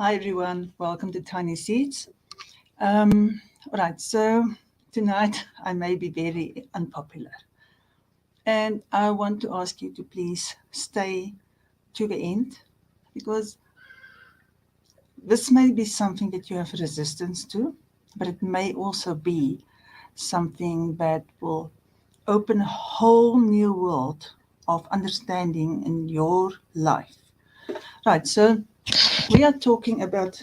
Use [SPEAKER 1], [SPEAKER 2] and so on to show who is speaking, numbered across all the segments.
[SPEAKER 1] Hi everyone, welcome to Tiny Seeds. All right, so tonight I may be very unpopular, and I want to ask you to please stay to the end because this may be something that you have resistance to, but it may also be something that will open a whole new world of understanding in your life. Right, so we are talking about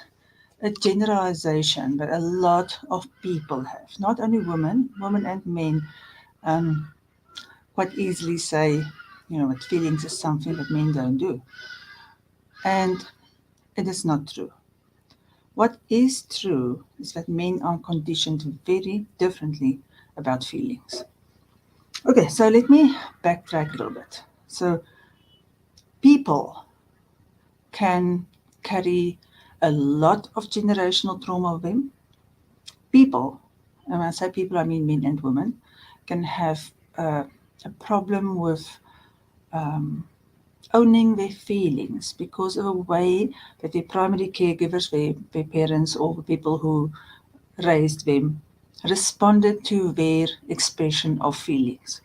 [SPEAKER 1] a generalization that a lot of people have, not only women and men, quite easily say, that feelings is something that men don't do. And it is not true. What is true is that men are conditioned very differently about feelings. Okay, so let me backtrack a little bit. So, people can carry a lot of generational trauma with them. People, and when I say people, I mean men and women, can have a problem with owning their feelings because of a way that their primary caregivers, their parents, or the people who raised them responded to their expression of feelings.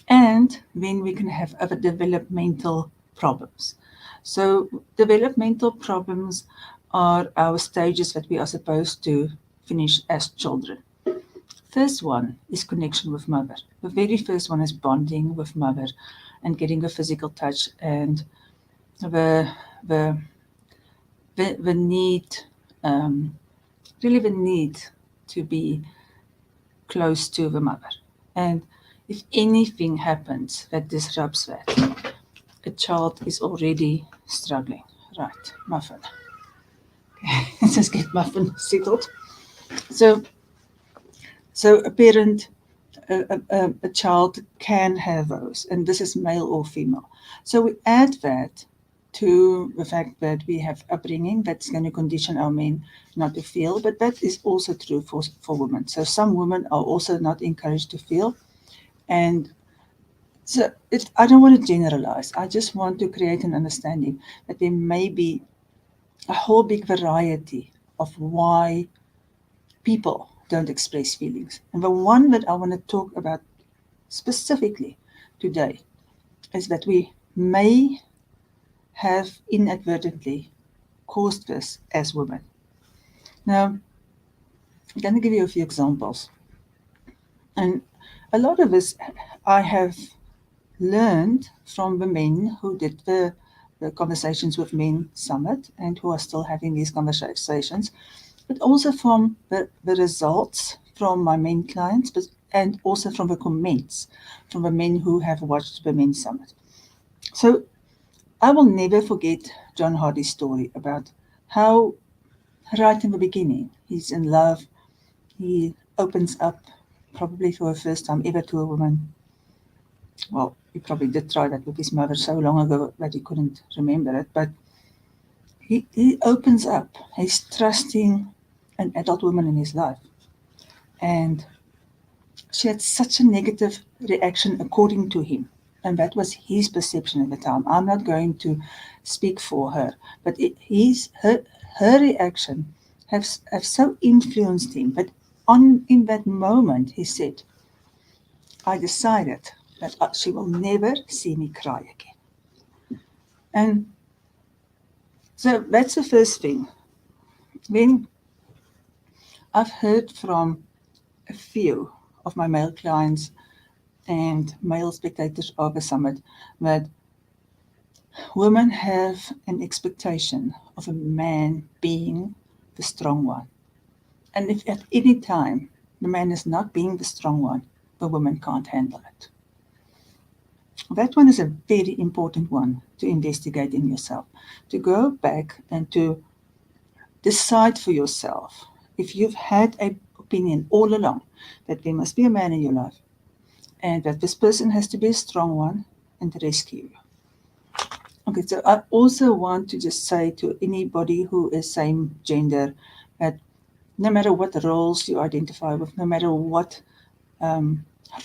[SPEAKER 1] And then we can have other developmental problems. So, developmental problems are our stages that we are supposed to finish as children. First one is connection with mother. The very first one is bonding with mother and getting a physical touch and the the the need, really the need to be close to the mother. And if anything happens that disrupts that, a child is already struggling. Right, muffin. Okay, let's just get muffin settled. So, so a parent, a child can have those, and this is male or female. So we add that to the fact that we have upbringing that's going to condition our men not to feel, but that is also true for women. So some women are also not encouraged to feel, and so I don't want to generalize. I just want to create an understanding that there may be a whole big variety of why people don't express feelings. And the one that I want to talk about specifically today is that we may have inadvertently caused this as women. Now, I'm going to give you a few examples. And a lot of this I have learned from the men who did the Conversations with Men Summit and who are still having these conversations, but also from the results from my men clients, and also from the comments from the men who have watched the Men Summit. So I will never forget John Hardy's story about how, right in the beginning, he's in love, he opens up, probably for the first time ever to a woman. Well, he probably did try that with his mother so long ago that he couldn't remember it, but he opens up. He's trusting an adult woman in his life. And she had such a negative reaction according to him. And that was his perception at the time. I'm not going to speak for her, but her reaction have so influenced him. But in that moment, he said, I decided that she will never see me cry again. And so that's the first thing. Then I've heard from a few of my male clients and male spectators of the summit that women have an expectation of a man being the strong one. And if at any time the man is not being the strong one, the woman can't handle it. That one is a very important one to investigate in yourself, to go back and to decide for yourself if you've had an opinion all along that there must be a man in your life and that this person has to be a strong one and rescue you. Okay, so I also want to just say to anybody who is same gender that no matter what roles you identify with, no matter what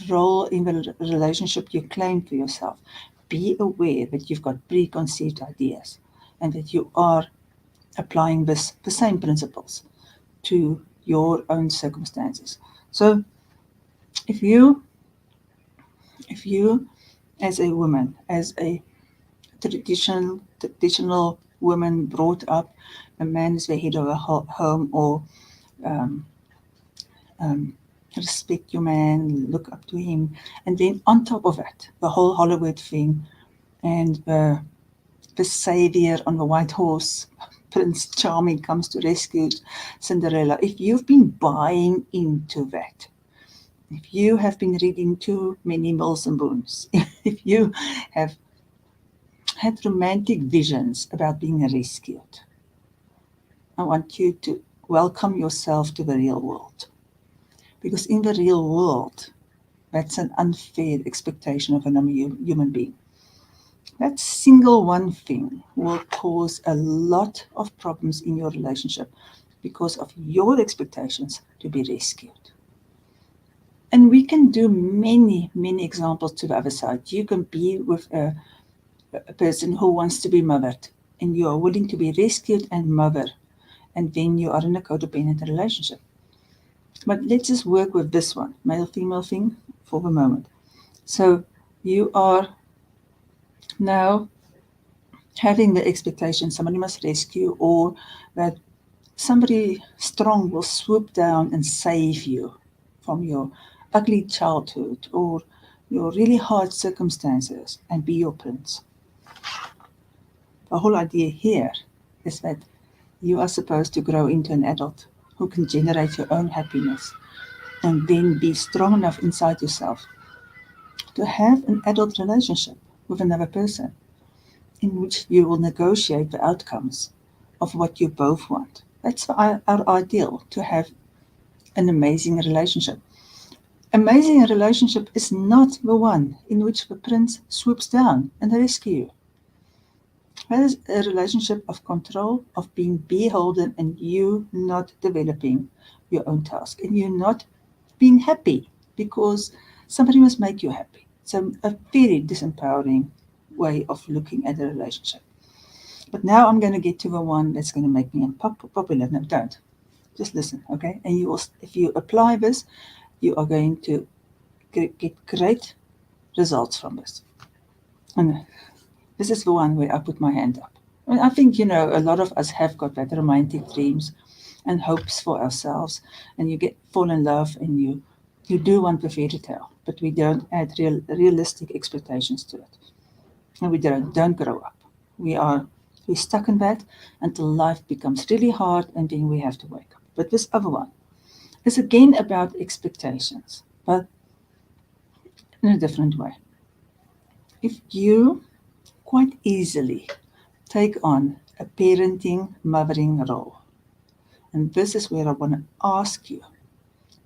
[SPEAKER 1] role in the relationship you claim for yourself, be aware that you've got preconceived ideas and that you are applying the same principles to your own circumstances. So if you if you as a woman, as a traditional woman brought up, a man is the head of a home, or um, um, respect your man, look up to him, and then on top of that, the whole Hollywood thing, and the savior on the white horse, Prince Charming comes to rescue Cinderella. If you've been buying into that, if you have been reading too many Mills and Boons, if you have had romantic visions about being rescued, I want you to welcome yourself to the real world. Because in the real world, that's an unfair expectation of another human being. That single one thing will cause a lot of problems in your relationship because of your expectations to be rescued. And we can do many, many examples to the other side. You can be with a person who wants to be mothered, and you are willing to be rescued and mothered, and then you are in a codependent relationship. But let's just work with this one, male female thing, for the moment. So you are now having the expectation somebody must rescue, or that somebody strong will swoop down and save you from your ugly childhood or your really hard circumstances and be your prince. The whole idea here is that you are supposed to grow into an adult who can generate your own happiness and then be strong enough inside yourself to have an adult relationship with another person in which you will negotiate the outcomes of what you both want. That's our ideal, to have an amazing relationship. Amazing relationship is not the one in which the prince swoops down and rescues you. That is a relationship of control, of being beholden, and you not developing your own task, and you not being happy because somebody must make you happy. It's a very disempowering way of looking at a relationship. But now I'm going to get to the one that's going to make me unpopular. No, don't. Just listen, okay? And you will, if you apply this, you are going to get great results from this. And this is the one where I put my hand up. I mean, I think, a lot of us have got that romantic dreams and hopes for ourselves, and you fall in love, and you do want the fairy tale, but we don't add realistic expectations to it, and we don't grow up. We're stuck in that until life becomes really hard, and then we have to wake up. But this other one is again about expectations, but in a different way. If you quite easily take on a parenting, mothering role, and this is where I want to ask you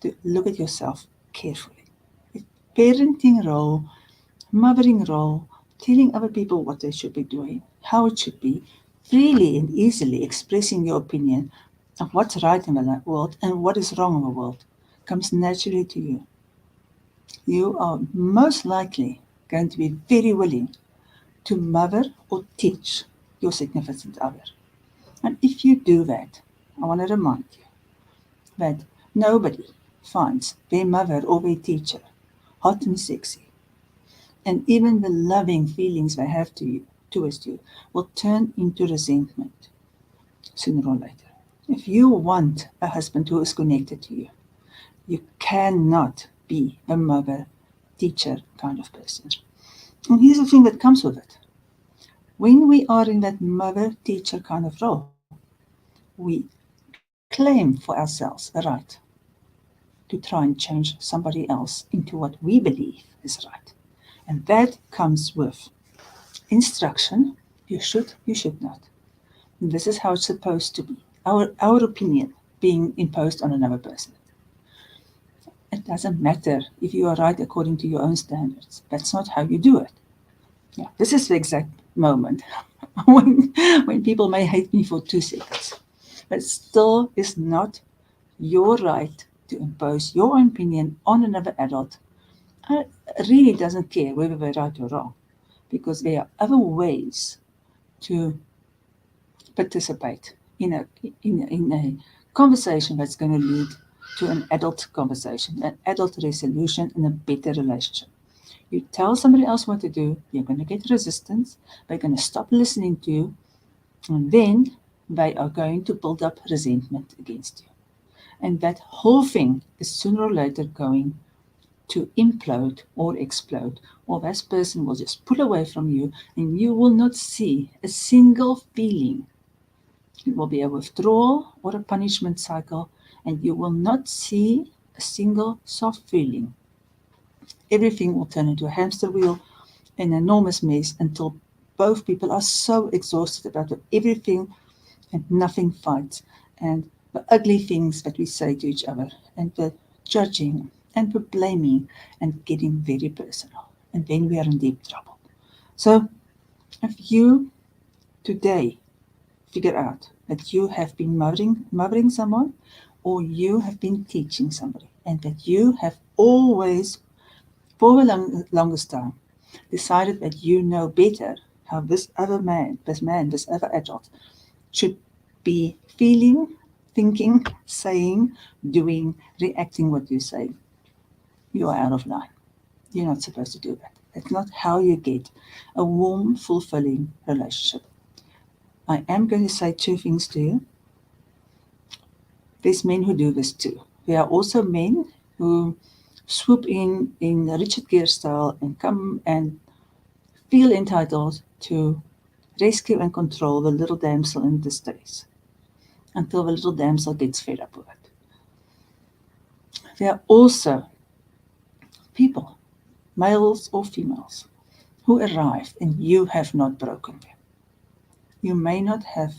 [SPEAKER 1] to look at yourself carefully. If parenting role, mothering role, telling other people what they should be doing, how it should be, freely and easily expressing your opinion of what's right in the world and what is wrong in the world, comes naturally to you. You are most likely going to be very willing to mother or teach your significant other. And if you do that, I want to remind you that nobody finds their mother or their teacher hot and sexy. And even the loving feelings they have towards you will turn into resentment sooner or later. If you want a husband who is connected to you, you cannot be a mother teacher kind of person. And here's the thing that comes with it. When we are in that mother teacher kind of role, we claim for ourselves the right to try and change somebody else into what we believe is right. And that comes with instruction. You should not. And this is how it's supposed to be. Our opinion being imposed on another person. It doesn't matter if you are right according to your own standards. That's not how you do it. Yeah, this is the exact moment when people may hate me for 2 seconds. But still is not your right to impose your own opinion on another adult. Really doesn't care whether they're right or wrong, because there are other ways to participate in a conversation that's going to lead to an adult conversation, an adult resolution, and a better relationship. You tell somebody else what to do, you're going to get resistance, they're going to stop listening to you, and then they are going to build up resentment against you. And that whole thing is sooner or later going to implode or explode, or this person will just pull away from you and you will not see a single feeling. It will be a withdrawal or a punishment cycle, and you will not see a single soft feeling. Everything will turn into a hamster wheel, an enormous mess, until both people are so exhausted about everything and nothing fights, and the ugly things that we say to each other, and the judging, and the blaming, and getting very personal. And then we are in deep trouble. So, if you today figure out that you have been mothering someone, or you have been teaching somebody, and that you have always, for the longest time, decided that you know better how this other adult should be feeling, thinking, saying, doing, reacting what you say, you are out of line. You're not supposed to do that. That's not how you get a warm, fulfilling relationship. I am going to say two things to you. There's men who do this too. There are also men who swoop in Richard Gere style and come and feel entitled to rescue and control the little damsel in distress until the little damsel gets fed up with it. There are also people, males or females, who arrive and you have not broken them. You may not have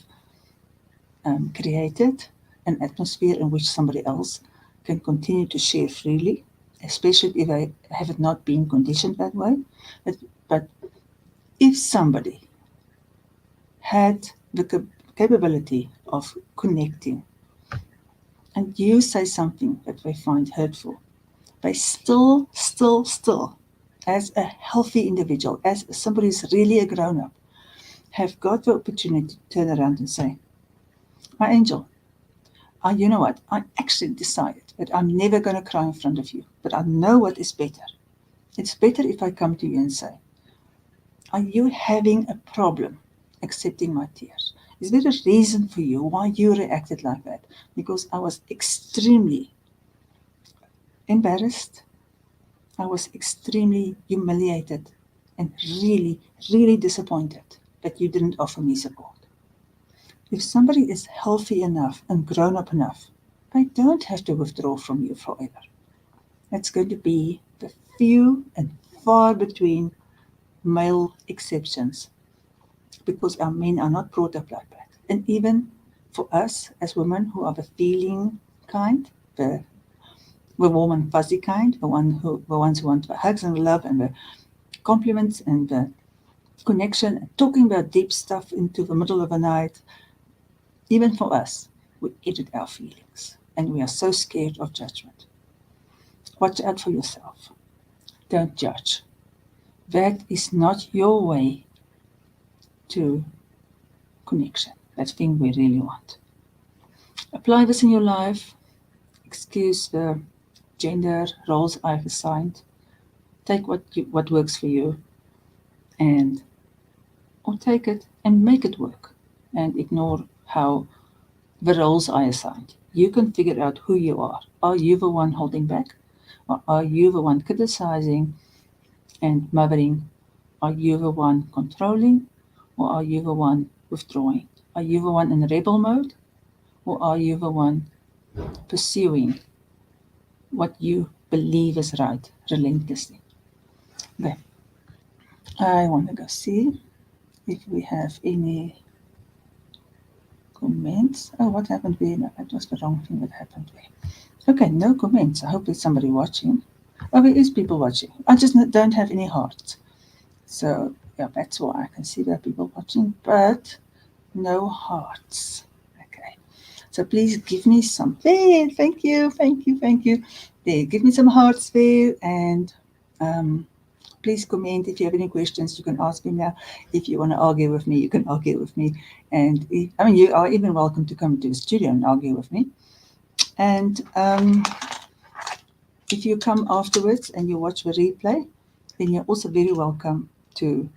[SPEAKER 1] created an atmosphere in which somebody else can continue to share freely, especially if I have it not been conditioned that way. But if somebody had the capability of connecting and you say something that they find hurtful, they still, as a healthy individual, as somebody who's really a grown up, have got the opportunity to turn around and say, my angel, you know what? I actually decided that I'm never going to cry in front of you, but I know what is better. It's better if I come to you and say, are you having a problem accepting my tears? Is there a reason for you why you reacted like that? Because I was extremely embarrassed. I was extremely humiliated and really, really disappointed that you didn't offer me support. If somebody is healthy enough and grown up enough, they don't have to withdraw from you forever. That's going to be the few and far between male exceptions, because our men are not brought up like that. And even for us as women who are the feeling kind, the warm and fuzzy kind, the ones who want the hugs and the love and the compliments and the connection, and talking about deep stuff into the middle of the night, even for us, we edit our feelings and we are so scared of judgment. Watch out for yourself. Don't judge. That is not your way to connection, that thing we really want. Apply this in your life. Excuse the gender roles I've assigned. Take what works for you, and or take it and make it work, and ignore how the roles I assigned. You can figure out who you are. Are you the one holding back? Or are you the one criticizing and mothering? Are you the one controlling? Or are you the one withdrawing? Are you the one in rebel mode? Or are you the one pursuing what you believe is right relentlessly? Okay. I want to go see if we have any comments. Oh, what happened there? No, that was the wrong thing that happened there. Okay, no comments. I hope there's somebody watching. Oh, there is people watching. I just don't have any hearts. So, yeah, that's why I can see there are people watching, but no hearts. Okay. So please give me some there. Thank you. There, give me some hearts there, and please comment. If you have any questions, you can ask me now. If you want to argue with me, you can argue with me. And you are even welcome to come to the studio and argue with me. And if you come afterwards and you watch the replay, then you're also very welcome to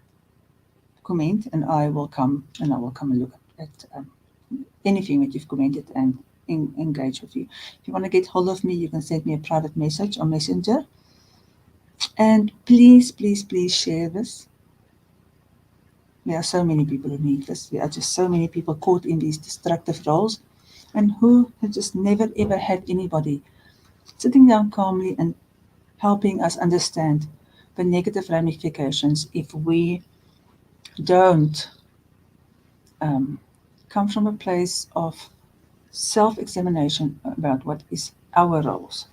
[SPEAKER 1] comment, and I will come and look at anything that you've commented and engage with you. If you want to get hold of me, you can send me a private message on Messenger. And please, please, please share this. There are so many people who need this. There are just so many people caught in these destructive roles and who have just never ever had anybody sitting down calmly and helping us understand the negative ramifications if we don't come from a place of self-examination about what is our roles.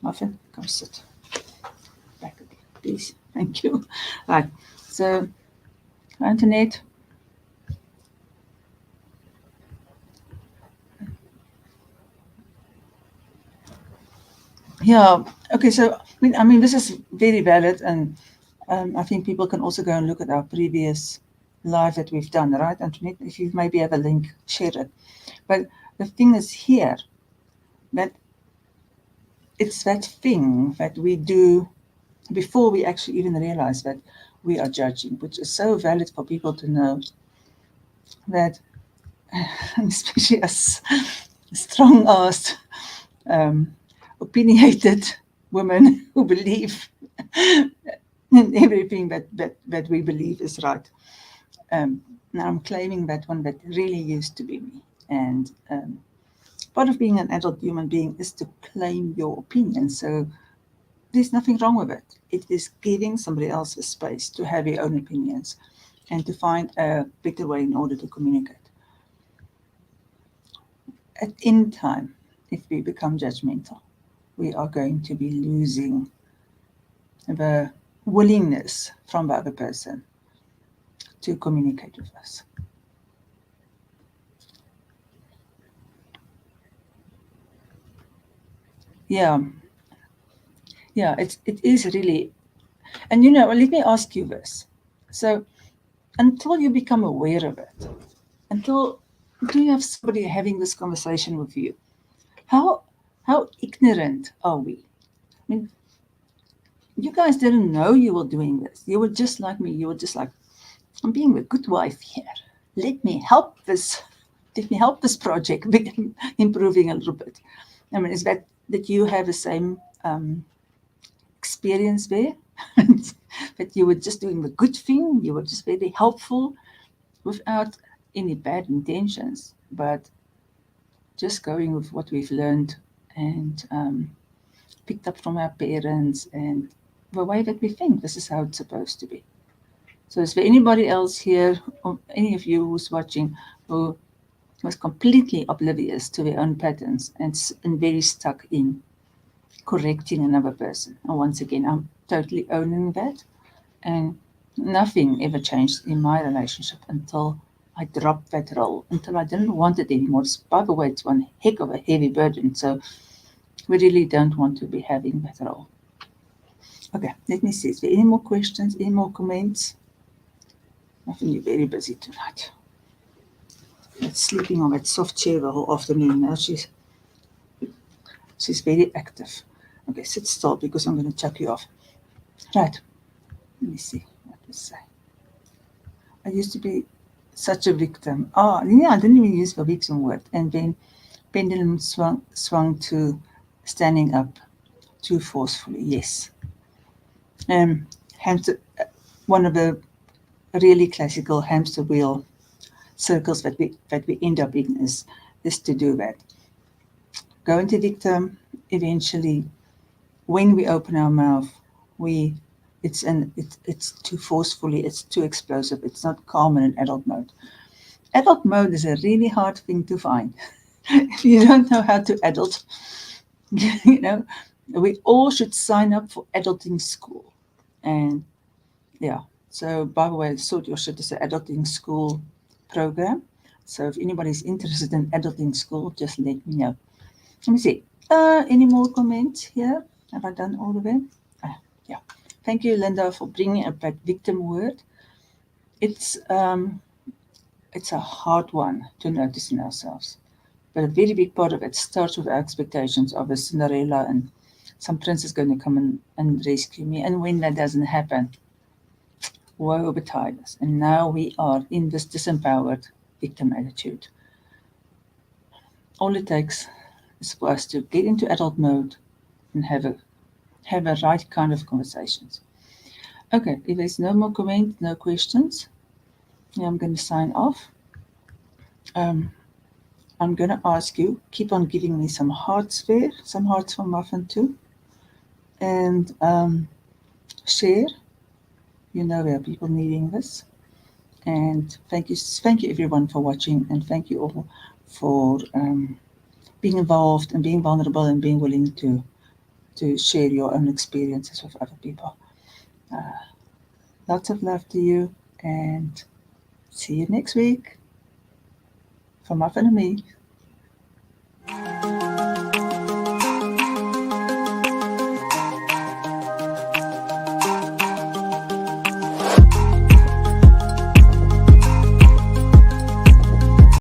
[SPEAKER 1] Muffin, come sit back again, please. Thank you. Right. So, Antoinette. Yeah. Okay. So, I mean, this is very valid, and I think people can also go and look at our previous live that we've done, right, Antoinette? If you maybe have a link, share it. But the thing is here that it's that thing that we do before we actually even realize that we are judging, which is so valid for people to know that, especially as strong-assed, opinionated women who believe in everything that we believe is right. Now I'm claiming that one that really used to be me. And part of being an adult human being is to claim your opinion. So there's nothing wrong with it. It is giving somebody else a space to have their own opinions and to find a better way in order to communicate. At any time, if we become judgmental, we are going to be losing the willingness from the other person to communicate with us. Yeah, it is really, and let me ask you this. So, until you become aware of it, do you have somebody having this conversation with you? How ignorant are we? I mean, you guys didn't know you were doing this. You were just like me. You were just like, I'm being a good wife here. Let me help this project begin improving a little bit. I mean, is that you have the same experience there? That you were just doing the good thing. You were just very helpful without any bad intentions, but just going with what we've learned and picked up from our parents and the way that we think this is how it's supposed to be. So is there anybody else here, or any of you who's watching, who was completely oblivious to their own patterns and very stuck in correcting another person? And once again, I'm totally owning that. And nothing ever changed in my relationship until I dropped that role, until I didn't want it anymore. By the way, it's one heck of a heavy burden. So we really don't want to be having that role. Okay, let me see. Is there any more questions, any more comments? I think you're very busy tonight. It's sleeping on that soft chair the whole afternoon. Now she's very active. Okay, sit still because I'm going to chuck you off. Right. Let me see what to say. I used to be such a victim. I didn't even use the victim word. And then pendulum swung to standing up too forcefully. Yes. Hamster, one of the really classical hamster wheel circles that we end up in is to do that. Go into victim. Eventually, when we open our mouth, it's too forcefully, it's too explosive, it's not calm in an adult mode. Adult mode is a really hard thing to find. If you don't know how to adult, we all should sign up for adulting school. And yeah, so by the way, Sort Your Shit is an adulting school program. So if anybody's interested in adulting school, just let me know. Let me see. Any more comments here? Have I done all of them? Yeah. Thank you, Linda, for bringing up that victim word. It's um, it's a hard one to notice in ourselves, but a very big part of it starts with our expectations of a Cinderella and some prince is going to come and rescue me. And when that doesn't happen, woe betide us. And now we are in this disempowered victim attitude. All it takes is for us to get into adult mode and have a right kind of conversations. Okay, if there's no more comments, no questions, I'm going to sign off. Um, I'm going to ask you, keep on giving me some hearts there, some hearts for Muffin too, and share. You know there are people needing this. And thank you everyone for watching, and thank you all for being involved and being vulnerable and being willing to share your own experiences with other people. Uh, Lots of love to you, and see you next week from Muffin and me.